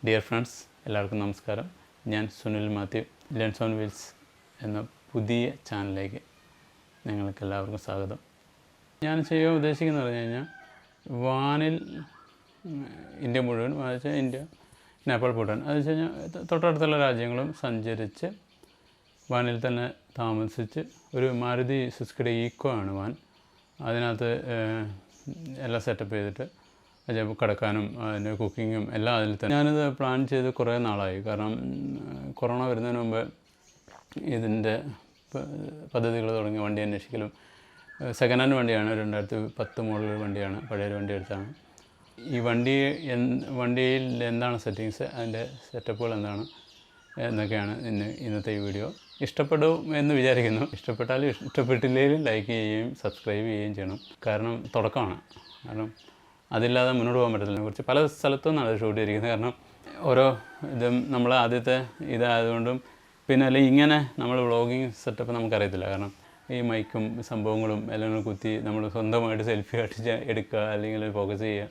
Dear friends, എല്ലാവർക്കും നമസ്കാരം. ഞാൻ Sunil Mathew. Learns on wheels എന്ന പുതിയ ചാനലിലേക്ക് നിങ്ങൾക്ക് എല്ലാവർക്കും സ്വാഗതം. ഞാൻ ചെയ്യാൻ ഉദ്ദേശിക്കുന്നത് പറഞ്ഞു കഴിഞ്ഞാൽ വാനിൽ ഇന്ത്യ മുഴുവൻ, വെച്ചാൽ ഇന്ത്യ, നേപ്പാൾ, ഭൂട്ടാൻ, അത് വെച്ച് കഴിഞ്ഞാൽ തൊട്ടടുത്തുള്ള രാജ്യങ്ങളും സഞ്ചരിച്ച് വാനിൽ തന്നെ താമസിച്ച് ഒരു മാരുതി സുസുക്കിയുടെ ഈക്കോ ആണ് വാൻ. അതിനകത്ത് എല്ലാം സെറ്റപ്പ് ചെയ്തിട്ട് കിടക്കാനും അതിൻ്റെ കുക്കിങ്ങും എല്ലാം അതിൽ തന്നെ. ഞാനിത് പ്ലാൻ ചെയ്ത് കുറേ നാളായി. കാരണം കൊറോണ വരുന്നതിന് മുമ്പ് ഇതിൻ്റെ പദ്ധതികൾ തുടങ്ങി വണ്ടി അന്വേഷിക്കലും. സെക്കൻഡ് ഹാൻഡ് വണ്ടിയാണ്, 2010 മോഡൽ വണ്ടിയാണ്, പഴയൊരു വണ്ടി എടുത്താണ്. ഈ വണ്ടിയിൽ എന്താണ് സെറ്റിങ്സ്, അതിൻ്റെ സെറ്റപ്പുകൾ എന്താണ് എന്നൊക്കെയാണ് ഇന്നത്തെ ഈ വീഡിയോ. ഇഷ്ടപ്പെടും എന്ന് വിചാരിക്കുന്നു. ഇഷ്ടപ്പെട്ടാലും ഇഷ്ടപ്പെട്ടില്ലെങ്കിലും ലൈക്ക് ചെയ്യുകയും സബ്സ്ക്രൈബ് ചെയ്യുകയും ചെയ്യണം. കാരണം തുടക്കമാണ്. കാരണം അതില്ലാതെ മുന്നോട്ട് പോകാൻ പറ്റത്തില്ല. കുറിച്ച് പല സ്ഥലത്തു നിന്നാണ് അത് ഷൂട്ട് ചെയ്തിരിക്കുന്നത്. കാരണം ഓരോ ഇതും നമ്മൾ ആദ്യത്തെ ഇതായതുകൊണ്ടും പിന്നെ അല്ലെങ്കിൽ ഇങ്ങനെ നമ്മൾ വ്ളോഗിങ് സെറ്റപ്പ് നമുക്കറിയത്തില്ല. കാരണം ഈ മൈക്കും സംഭവങ്ങളും എല്ലാം കുത്തി നമ്മൾ സ്വന്തമായിട്ട് സെൽഫി അടിച്ച് എടുക്കുക അല്ലെങ്കിൽ ഫോക്കസ് ചെയ്യുക,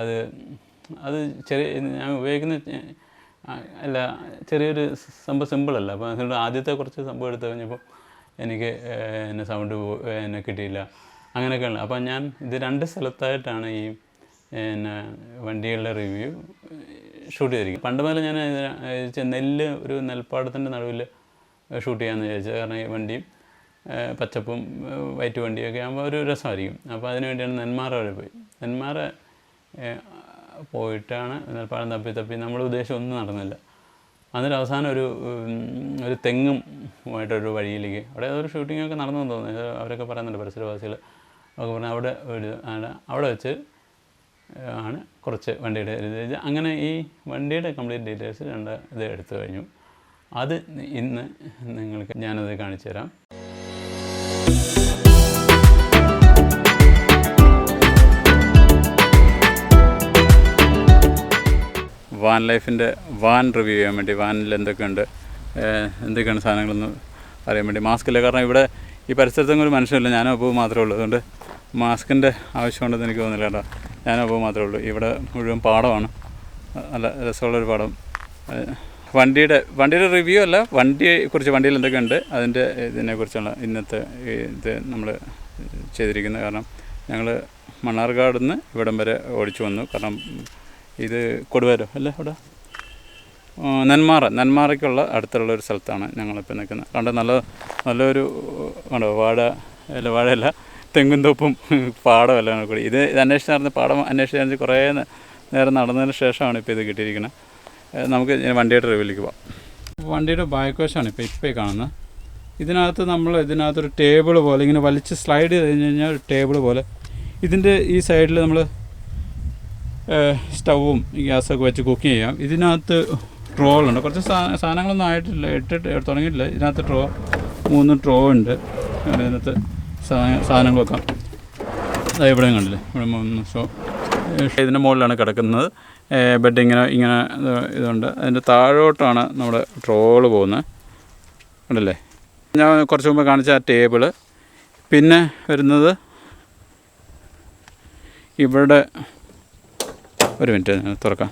അത് ഞാൻ ഉപയോഗിക്കുന്ന അല്ല, ചെറിയൊരു സംഭവം സിമ്പിളല്ല. അപ്പോൾ അതുകൊണ്ട് ആദ്യത്തെ കുറച്ച് സംഭവം എടുത്തു കഴിഞ്ഞപ്പോൾ എനിക്ക് എന്നെ സൗണ്ട് എന്നെ കിട്ടിയില്ല, അങ്ങനെയൊക്കെയുള്ള. അപ്പോൾ ഞാൻ ഇത് 2 സ്ഥലത്തായിട്ടാണ് ഈ വണ്ടികളുടെ റിവ്യൂ ഷൂട്ട് ചെയ്തിരിക്കുന്നത്. പണ്ട് മുതൽ ഞാൻ ഒരു നെൽപ്പാടത്തിൻ്റെ നടുവിൽ ഷൂട്ട് ചെയ്യാമെന്ന് വിചാരിച്ചത്. കാരണം ഈ വണ്ടിയും പച്ചപ്പും വൈറ്റ് വണ്ടിയൊക്കെ ആകുമ്പോൾ ഒരു രസമായിരിക്കും. അപ്പോൾ അതിന് വേണ്ടിയാണ് നെന്മാറ വരെ പോയി. നെന്മാറ പോയിട്ടാണ് നെൽപ്പാടം തപ്പി നമ്മൾ ഉദ്ദേശം ഒന്നും നടന്നില്ല. അതിന് അവസാനം ഒരു തെങ്ങുമായിട്ടൊരു വഴിയിലേക്ക്, അവിടെ ഒരു ഷൂട്ടിങ്ങൊക്കെ നടന്നു തോന്നുന്നു. അവരൊക്കെ പറയുന്നുണ്ട്, പരിസരവാസികൾ ഒക്കെ പറഞ്ഞാൽ അവിടെ വെച്ച് ആണ് കുറച്ച് വണ്ടിയുടെ ഇത്. അങ്ങനെ ഈ വണ്ടിയുടെ കംപ്ലീറ്റ് ഡീറ്റെയിൽസ് ഇത് എടുത്തു കഴിഞ്ഞു. അത് ഇന്ന് നിങ്ങൾക്ക് ഞാനത് കാണിച്ചു തരാം. വാൻ ലൈഫിൻ്റെ വാൻ റിവ്യൂ ചെയ്യാൻ വേണ്ടി, വാനിൽ എന്തൊക്കെയാണ് സാധനങ്ങളെന്ന് അറിയാൻ വേണ്ടി. മാസ്കില്ല. കാരണം ഇവിടെ ഈ പരിസരത്തൊന്നും ഒരു മനുഷ്യനില്ല, ഞാനും അപ്പവും മാത്രമേ ഉള്ളൂ. അതുകൊണ്ട് മാസ്കിൻ്റെ ആവശ്യമുണ്ടെന്ന് എനിക്ക് തോന്നുന്നില്ല കേട്ടോ. ഞാനും അപ്പവും മാത്രമേ ഉള്ളൂ. ഇവിടെ മുഴുവൻ പാടമാണ്, നല്ല രസമുള്ളൊരു പാടം. വണ്ടിയുടെ റിവ്യൂ അല്ല, വണ്ടിയിൽ എന്തൊക്കെയുണ്ട് അതിൻ്റെ ഇതിനെക്കുറിച്ചുള്ള ഇന്നത്തെ ഇത് നമ്മൾ ചെയ്തിരിക്കുന്നത്. കാരണം ഞങ്ങൾ മണ്ണാർക്കാട് നിന്ന് ഇവിടം വരെ ഓടിച്ചു വന്നു. കാരണം ഇത് കൊടുവാരോ അല്ലേ, അവിടെ നെന്മാറയ്ക്കുള്ള അടുത്തുള്ളൊരു സ്ഥലത്താണ് ഞങ്ങളിപ്പോൾ നിൽക്കുന്നത്. കണ്ട് നല്ലൊരു വാഴയല്ല, തെങ്ങും തോപ്പും പാടം എല്ലാം കൂടി. ഇത് പാടം അന്വേഷിച്ച് കുറേ നേരം നടന്നതിന് ശേഷമാണ് ഇപ്പോൾ ഇത് കിട്ടിയിരിക്കുന്നത്. നമുക്ക് വണ്ടിയുടെ റിവ്യൂലേക്ക് പോകാം. വണ്ടിയുടെ ബാക്ക് വശമാണ് ഇപ്പോൾ കാണുന്നത്. ഇതിനകത്തൊരു ടേബിൾ പോലെ ഇങ്ങനെ വലിച്ച് സ്ലൈഡ് ചെയ്ത് കഴിഞ്ഞാൽ ഒരു ടേബിൾ പോലെ. ഇതിൻ്റെ ഈ സൈഡിൽ നമ്മൾ സ്റ്റൗവും ഗ്യാസൊക്കെ വെച്ച് കുക്ക് ചെയ്യാം. ഇതിനകത്ത് ട്രോളുണ്ട്. കുറച്ച് സാധനങ്ങളൊന്നും ആയിട്ടില്ല, തുടങ്ങിയിട്ടില്ല. ഇതിനകത്ത് 3 ട്രോ ഉണ്ട്. ഇതിനകത്ത് സാധനങ്ങൾ വെക്കാം. ഇവിടെ കണ്ടില്ലേ, ഇവിടെ 3 ഷോ. ഇതിൻ്റെ മുകളിലാണ് കിടക്കുന്നത്. ബെഡ് ഇങ്ങനെ ഇതുണ്ട്. അതിൻ്റെ താഴോട്ടാണ് നമ്മുടെ ട്രോള് പോകുന്നത്, കണ്ടല്ലേ. ഞാൻ കുറച്ച് മുമ്പ് കാണിച്ച ആ ടേബിള്. പിന്നെ വരുന്നത് ഇവിടെ, ഒരു മിനിറ്റ് തുറക്കാം.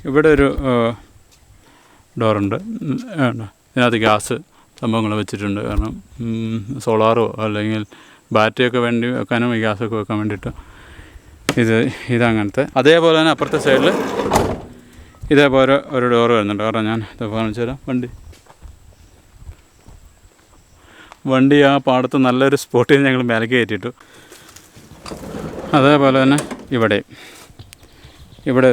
ഇവിടെ ഒരു ഡോറുണ്ട്. ഇതിനകത്ത് ഗ്യാസ് സംഭവങ്ങൾ വെച്ചിട്ടുണ്ട്. കാരണം സോളാറോ അല്ലെങ്കിൽ ബാറ്ററിയൊക്കെ വേണ്ടി വെക്കാനും ഈ ഗ്യാസൊക്കെ വെക്കാൻ വേണ്ടിയിട്ട് ഇതങ്ങനത്തെ. അതേപോലെ തന്നെ അപ്പുറത്തെ സൈഡിൽ ഇതേപോലെ ഒരു ഡോറ് വരുന്നുണ്ട്. കാരണം ഞാൻ ഇത് കാണിച്ചു തരാം. വണ്ടി ആ പാടത്ത് നല്ലൊരു സ്പോട്ടിൽ ഞങ്ങൾ മേലേക്ക് കയറ്റിയിട്ടു. അതേപോലെ തന്നെ ഇവിടെ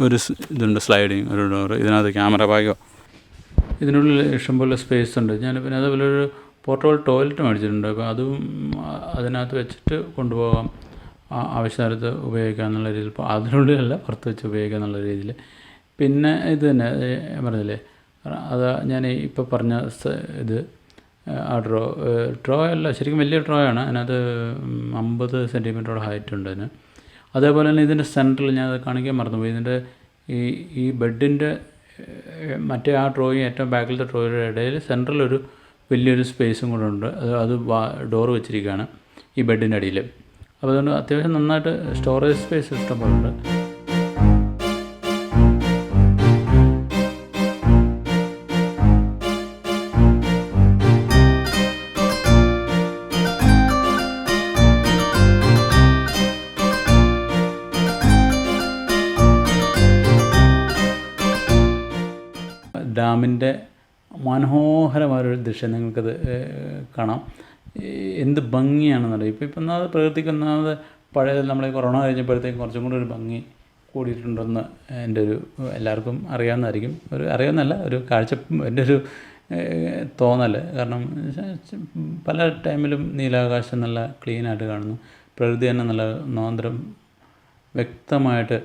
ഒരു ഇതുണ്ട്, സ്ലൈഡിങ് ഒരു ഡോറ്. ഇതിനകത്ത് ക്യാമറ ബാഗോ, ഇതിനുള്ളിൽ ഇഷ്ടംപോലെ സ്പേസ് ഉണ്ട്. ഞാൻ പിന്നെ അതേപോലെ ഒരു പോർട്ടബിൾ ടോയ്ലറ്റ് മേടിച്ചിട്ടുണ്ട്. അപ്പോൾ അതും അതിനകത്ത് വെച്ചിട്ട് കൊണ്ടുപോകാം, ആവശ്യകാലത്ത് ഉപയോഗിക്കുക എന്നുള്ള രീതിയിൽ. ഇപ്പോൾ അതിനുള്ളിലല്ല, പുറത്ത് വെച്ച് ഉപയോഗിക്കുക എന്നുള്ള രീതിയിൽ. പിന്നെ ഇത് തന്നെ പറഞ്ഞില്ലേ, അത് ഞാൻ ഇപ്പോൾ പറഞ്ഞ ഇത് ആ ട്രോ അല്ല, ശരിക്കും വലിയ ട്രോ ആണ്. അതിനകത്ത് 50 സെൻറ്റിമീറ്ററോളം ഹൈറ്റ് ഉണ്ട് അതിന്. അതേപോലെ തന്നെ ഇതിൻ്റെ സെൻറ്ററിൽ ഞാൻ അത് കാണിക്കാൻ മറന്നുപോയി. ഇതിൻ്റെ ഈ ബെഡിൻ്റെ മറ്റേ ആ ഡ്രോയും ഏറ്റവും ബാക്കിലത്തെ ഡ്രോയുടെ ഇടയിൽ സെൻട്രലൊരു വലിയൊരു സ്പേസും കൂടെ ഉണ്ട്. അത് ഡോറ് വെച്ചിരിക്കുകയാണ് ഈ ബെഡിൻ്റെ അടിയിൽ. അപ്പോൾ അതുകൊണ്ട് അത്യാവശ്യം നന്നായിട്ട് സ്റ്റോറേജ് സ്പേസ് ഇഷ്ടംപോലുണ്ട്. ഡാമിൻ്റെ മനോഹരമായൊരു ദൃശ്യം നിങ്ങൾക്കത് കാണാം. എന്ത് ഭംഗിയാണെന്നറിയാം. ഇപ്പം ഒന്നാമത് പ്രകൃതിക്ക് ഒന്നാമത് പഴയ നമ്മൾ കൊറോണ കഴിഞ്ഞപ്പോഴത്തേക്കും കുറച്ചും കൂടി ഒരു ഭംഗി കൂടിയിട്ടുണ്ടെന്ന് എൻ്റെ ഒരു എല്ലാവർക്കും അറിയാവുന്നതായിരിക്കും. അറിയാവുന്നല്ല ഒരു എൻ്റെ ഒരു തോന്നൽ. കാരണം പല ടൈമിലും നീലാകാശം നല്ല ക്ലീനായിട്ട് കാണുന്നു. പ്രകൃതി തന്നെ നല്ല നോന്തരം വ്യക്തമായിട്ട്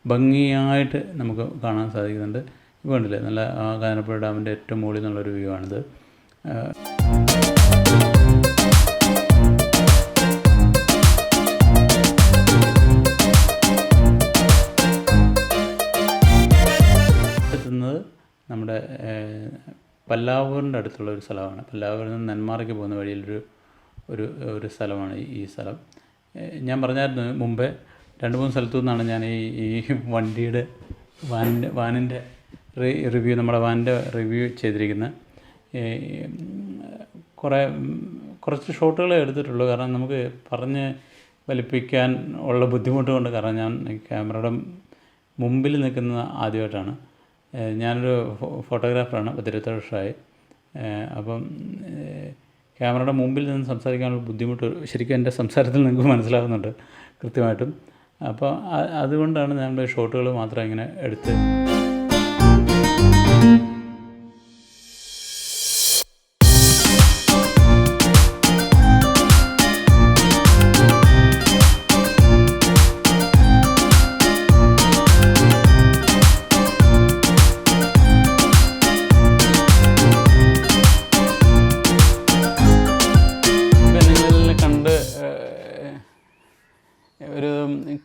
ഭംഗിയായിട്ട് നമുക്ക് കാണാൻ സാധിക്കുന്നുണ്ട്. ഇപ്പോൾ ഉണ്ടല്ലേ നല്ല കാഞ്ഞിരപ്പുഴ ഡാമിൻ്റെ ഏറ്റവും മുകളിൽ നിന്നുള്ളൊരു വ്യൂ ആണിത്. എത്തുന്നത് നമ്മുടെ പല്ലാവൂരിൻ്റെ അടുത്തുള്ള ഒരു സ്ഥലമാണ്. പല്ലാവൂരിൽ നിന്ന് നെന്മാറയ്ക്ക് പോകുന്ന വഴിയിലൊരു ഒരു സ്ഥലമാണ് ഈ സ്ഥലം. ഞാൻ പറഞ്ഞായിരുന്നു മുമ്പേ 2-3 സ്ഥലത്തു നിന്നാണ് ഞാൻ ഈ വാനിൻ്റെ റിവ്യൂ നമ്മുടെ വാനിൻ്റെ റിവ്യൂ ചെയ്തിരിക്കുന്നത്. കുറച്ച് ഷോട്ടുകളെ എടുത്തിട്ടുള്ളൂ. കാരണം നമുക്ക് പറഞ്ഞ് വലിപ്പിക്കാൻ ഉള്ള ബുദ്ധിമുട്ട് കൊണ്ട്. കാരണം ഞാൻ ക്യാമറയുടെ മുമ്പിൽ നിൽക്കുന്നത് ആദ്യമായിട്ടാണ്. ഞാനൊരു ഫോട്ടോഗ്രാഫറാണ്, 27 വർഷമായി. അപ്പം ക്യാമറയുടെ മുമ്പിൽ നിന്ന് സംസാരിക്കാനുള്ള ബുദ്ധിമുട്ട് ശരിക്കും എൻ്റെ സംസാരത്തിൽ നിങ്ങൾക്ക് മനസ്സിലാകുന്നുണ്ട് കൃത്യമായിട്ടും. അപ്പോൾ അതുകൊണ്ടാണ് ഞാൻ ഷോട്ടുകൾ മാത്രം ഇങ്ങനെ എടുത്ത്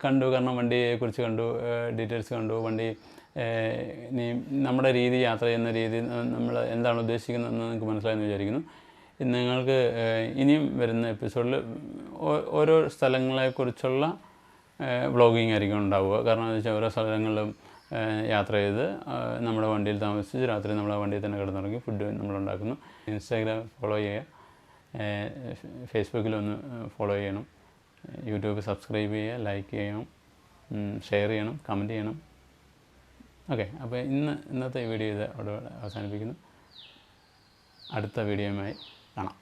കണ്ടു. കാരണം വണ്ടിയെക്കുറിച്ച് കണ്ടു, ഡീറ്റെയിൽസ് കണ്ടു. വണ്ടി ഇനി നമ്മുടെ രീതി, യാത്ര ചെയ്യുന്ന രീതി, നമ്മൾ എന്താണ് ഉദ്ദേശിക്കുന്നതെന്ന് നിങ്ങൾക്ക് മനസ്സിലായെന്ന് വിചാരിക്കുന്നു. നിങ്ങൾക്ക് ഇനിയും വരുന്ന എപ്പിസോഡിൽ ഓരോ സ്ഥലങ്ങളെക്കുറിച്ചുള്ള വ്ളോഗിങ് ആയിരിക്കും ഉണ്ടാവുക. കാരണം എന്ന് വെച്ചാൽ ഓരോ സ്ഥലങ്ങളിലും യാത്ര ചെയ്ത് നമ്മുടെ വണ്ടിയിൽ താമസിച്ച് രാത്രി നമ്മൾ ആ വണ്ടിയിൽ തന്നെ കിടന്നിറങ്ങി ഫുഡ് നമ്മളുണ്ടാക്കുന്നു. ഇൻസ്റ്റാഗ്രാം ഫോളോ ചെയ്യുക, ഫേസ്ബുക്കിലൊന്ന് ഫോളോ ചെയ്യണം, യൂട്യൂബ് സബ്സ്ക്രൈബ് ചെയ്യുക, ലൈക്ക് ചെയ്യണം, ഷെയർ ചെയ്യണം, കമൻറ്റ് ചെയ്യണം. ഓക്കെ, അപ്പോൾ ഇന്നത്തെ വീഡിയോ ഇത് അവിടെ അവസാനിപ്പിക്കുന്നു. അടുത്ത വീഡിയോയുമായി കാണാം.